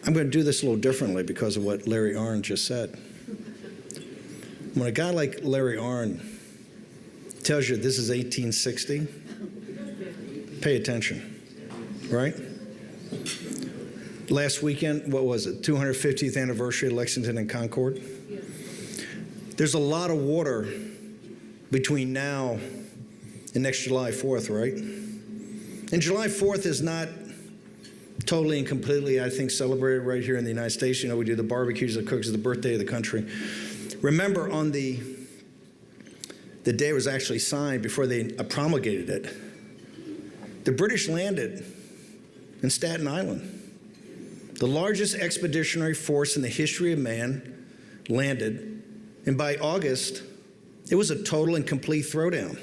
I'm going to do this a little differently because of what Larry Arnn just said. When a guy like Larry Arnn tells you this is 1860, pay attention, right? Last weekend, what was it, 250th anniversary of Lexington and Concord? There's a lot of water between now and next July 4th, right? And July 4th is not totally and completely, I think, celebrated right here in the United States. You know, we do the barbecues, the cooks, the birthday of the country. Remember, on the day it was actually signed, before they promulgated it, the British landed in Staten Island. The largest expeditionary force in the history of man landed, and by August, it was a total and complete throwdown.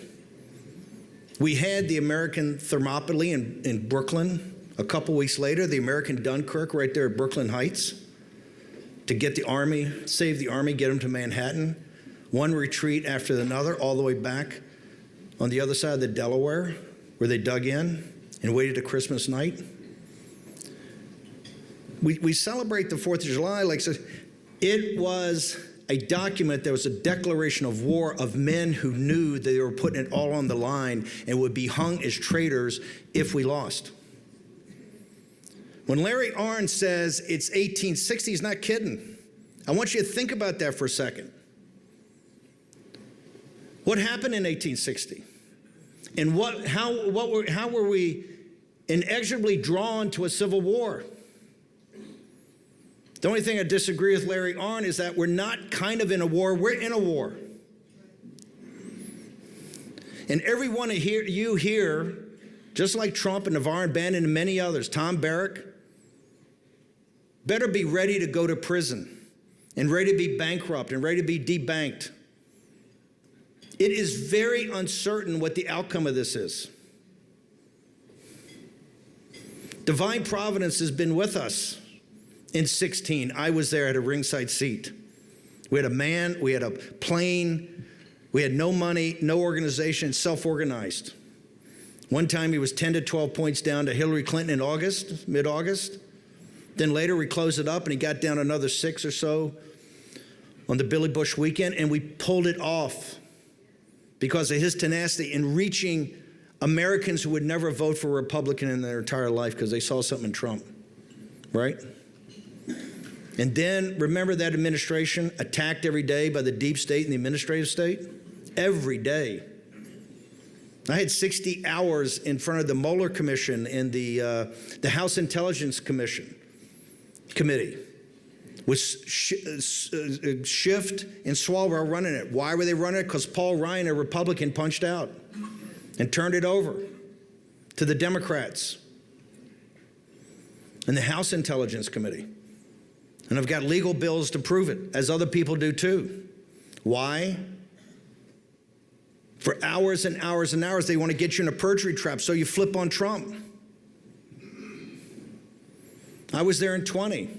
We had the American Thermopylae in Brooklyn. A couple weeks later, the American Dunkirk right there at Brooklyn Heights to get the army, save the army, get them to Manhattan. One retreat after another, all the way back on the other side of the Delaware, where they dug in and waited to Christmas night. We celebrate the 4th of July like so. It was a document that was a declaration of war of men who knew that they were putting it all on the line and would be hung as traitors if we lost. When Larry Arnn says it's 1860, he's not kidding. I want you to think about that for a second. What happened in 1860? And how were we inexorably drawn to a civil war? The only thing I disagree with Larry Arnn is that we're not kind of in a war, we're in a war. And every one of you here, just like Trump and Navarro and Bannon and many others, Tom Barrack, better be ready to go to prison and ready to be bankrupt and ready to be debanked. It is very uncertain what the outcome of this is. Divine providence has been with us. In 16, I was there at a ringside seat. We had a man, we had a plane, we had no money, no organization, self-organized. One time he was 10 to 12 points down to Hillary Clinton in August, mid-August. Then later we closed it up and he got down another 6 or so on the Billy Bush weekend, and we pulled it off because of his tenacity in reaching Americans who would never vote for a Republican in their entire life because they saw something in Trump, right? And then, remember that administration attacked every day by the deep state and the administrative state? Every day. I had 60 hours in front of the Mueller Commission and the House Intelligence Committee with Schiff and Swalwell running it. Why were they running it? Because Paul Ryan, a Republican, punched out and turned it over to the Democrats and the House Intelligence Committee. And I've got legal bills to prove it, as other people do too. Why? For hours and hours and hours, they want to get you in a perjury trap, so you flip on Trump. I was there in 20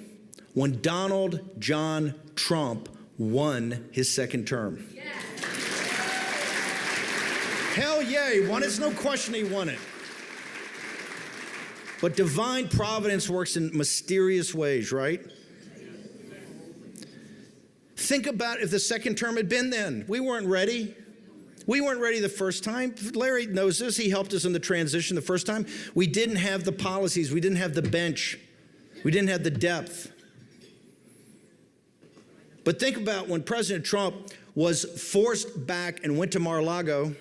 when Donald John Trump won his second term. Yeah. Hell yeah, he won it. There's no question he won it. But divine providence works in mysterious ways, right? Think about if the second term had been then. We weren't ready. We weren't ready the first time. Larry knows this. He helped us in the transition the first time. We didn't have the policies. We didn't have the bench. We didn't have the depth. But think about when President Trump was forced back and went to Mar-a-Lago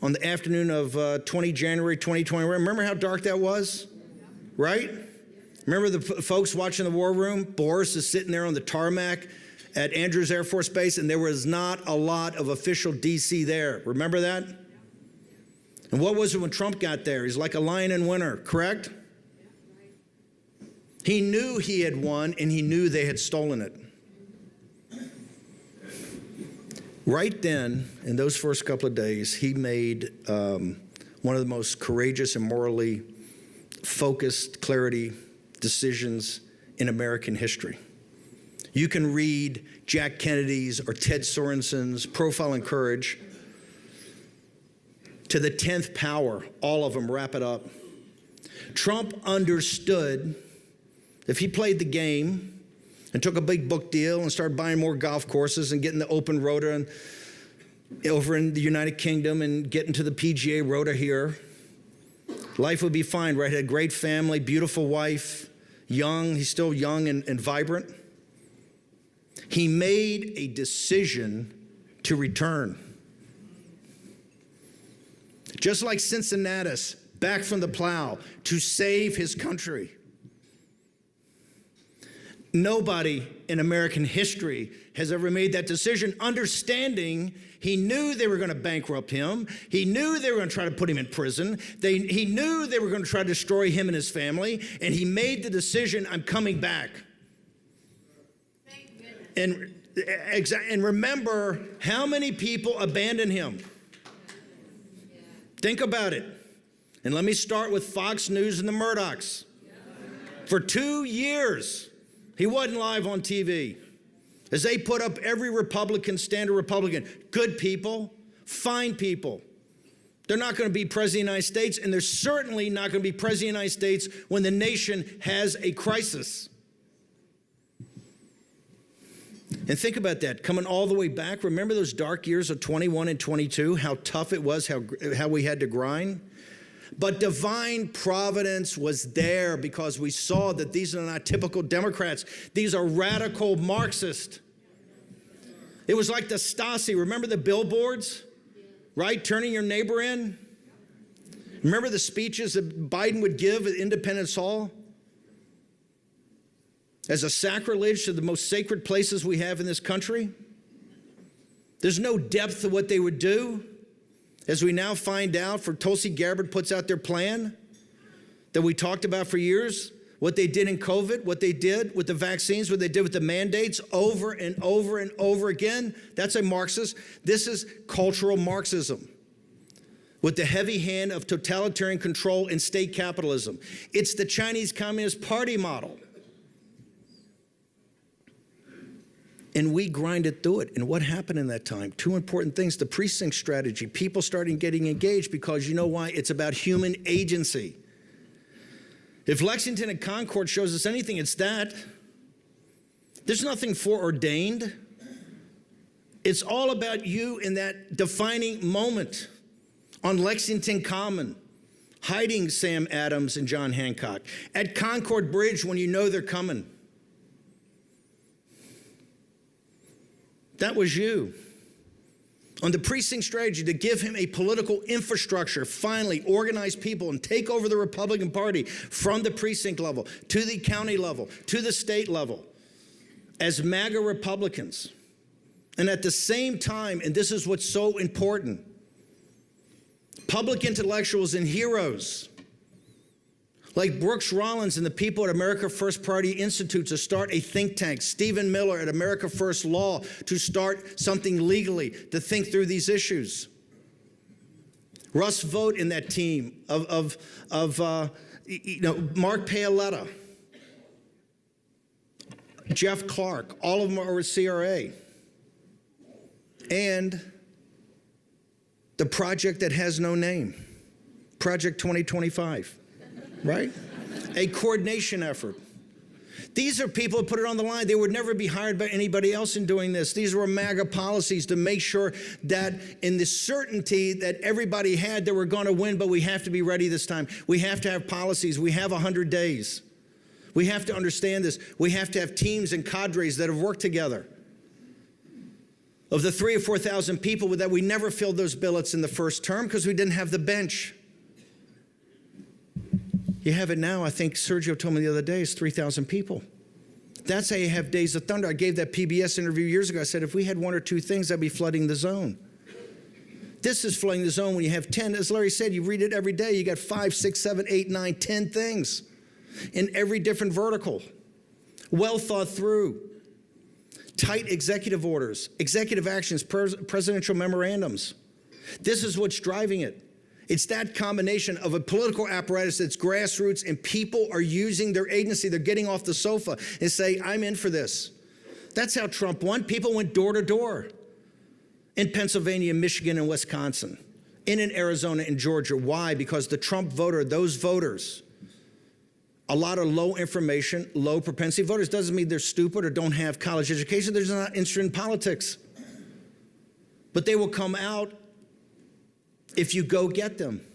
on the afternoon of 20 January 2021. Remember how dark that was? Right? Remember the folks watching the war room? Boris is sitting there on the tarmac at Andrews Air Force Base, and there was not a lot of official DC there. Remember that? And what was it when Trump got there? He's like a lion in winter, correct? He knew he had won, and he knew they had stolen it. Right then, in those first couple of days, he made one of the most courageous and morally focused clarity decisions in American history. You can read Jack Kennedy's or Ted Sorensen's Profile in Courage to the 10th power, all of them wrap it up. Trump understood if he played the game and took a big book deal and started buying more golf courses and getting the open rota and over in the United Kingdom and getting to the PGA rota here, life would be fine, right? Had a great family, beautiful wife, young. He's still young and vibrant. He made a decision to return. Just like Cincinnatus, back from the plow to save his country. Nobody in American history has ever made that decision, understanding he knew they were going to bankrupt him. He knew they were going to try to put him in prison. He knew they were going to try to destroy him and his family. And he made the decision, I'm coming back. And remember how many people abandoned him. Think about it. And let me start with Fox News and the Murdochs. For 2 years, he wasn't live on TV. As they put up every Republican, standard Republican, good people, fine people. They're not going to be president of the United States, and they're certainly not going to be president of the United States when the nation has a crisis. And think about that, coming all the way back. Remember those dark years of 21 and 22, how tough it was, how we had to grind? But divine providence was there because we saw that these are not typical Democrats. These are radical Marxists. It was like the Stasi. Remember the billboards, right? Turning your neighbor in. Remember the speeches that Biden would give at Independence Hall? As a sacrilege to the most sacred places we have in this country. There's no depth to what they would do. As we now find out, for Tulsi Gabbard puts out their plan that we talked about for years, what they did in COVID, what they did with the vaccines, what they did with the mandates over and over and over again. That's a Marxist. This is cultural Marxism with the heavy hand of totalitarian control and state capitalism. It's the Chinese Communist Party model. And we grinded through it. And what happened in that time? Two important things. The precinct strategy. People starting getting engaged because you know why? It's about human agency. If Lexington and Concord shows us anything, it's that. There's nothing foreordained. It's all about you in that defining moment on Lexington Common, hiding Sam Adams and John Hancock. At Concord Bridge when you know they're coming. That was you. On the precinct strategy to give him a political infrastructure, finally organize people and take over the Republican Party from the precinct level to the county level, to the state level as MAGA Republicans. And at the same time, and this is what's so important, public intellectuals and heroes like Brooks Rollins and the people at America First Party Institute to start a think tank, Stephen Miller at America First Law to start something legally to think through these issues. Russ Vogt in that team of Mark Paoletta, Jeff Clark, all of them are with CRA. And the project that has no name, Project 2025. Right? A coordination effort. These are people who put it on the line. They would never be hired by anybody else in doing this. These were MAGA policies to make sure that in the certainty that everybody had that we're going to win, but we have to be ready this time. We have to have policies. We have 100 days. We have to understand this. We have to have teams and cadres that have worked together. Of the 3,000 or 4,000 people that we never filled those billets in the first term because we didn't have the bench. You have it now, I think Sergio told me the other day, it's 3,000 people. That's how you have Days of Thunder. I gave that PBS interview years ago. I said, if we had one or two things, that'd be flooding the zone. This is flooding the zone when you have 10. As Larry said, you read it every day. You got 5, 6, 7, 8, 9, 10 things in every different vertical. Well thought through. Tight executive orders, executive actions, presidential memorandums. This is what's driving it. It's that combination of a political apparatus that's grassroots and people are using their agency. They're getting off the sofa and say, I'm in for this. That's how Trump won. People went door to door in Pennsylvania, Michigan, and Wisconsin, in Arizona and Georgia. Why? Because the Trump voter, those voters, a lot of low information, low propensity voters. Doesn't mean they're stupid or don't have college education. They're just not interested in politics. But they will come out if you go get them.